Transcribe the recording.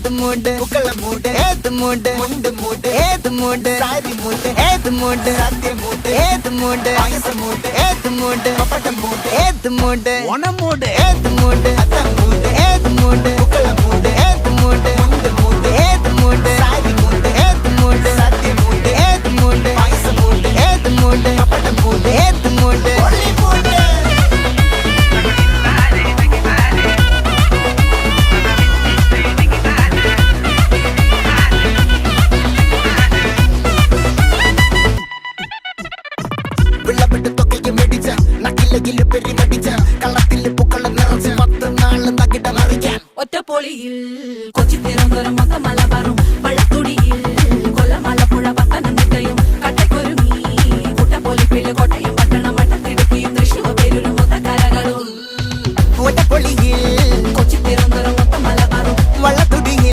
ഏത് മൂട് പുക്കള മൂട് ഏത് മൂട് മുണ്ട് മൂട് ഏത് മൂട് സാരി മൂട് ഏത് മൂട് സദ്യ മൂട് ഏത് മൂട് പായസ മൂട് ഏത് മൂട് പപ്പടം മൂട് ഏത് മൂട് ഓണം മൂട് ഏത് മൂട് അത്തം മൂട് ഏത് മൂട് പുക്കള മൂട് ഏത് മൂട് മുണ്ട് മൂട് ഏത് മൂട് സാരി മൂട് ഏത് മൂട് സദ്യ മൂട് ഏത് മൂട് പായസ മൂട് ഏത് മൂട് പപ്പടം മൂട് ഏത് മൂട് ഒളി മൂട് വിളവെട്ട് തൊക്കയും വെടിച്ച നക്കിലകില് പെരുമടിച്ച കള്ളത്തില് പൂക്കള നിറച്ച് 10 നാള് തകിട മറിക്കാൻ ഒറ്റപ്പൊളിയിൽ കൊച്ചി തിരുവനന്തപുരം മൊത്തം മലബാറും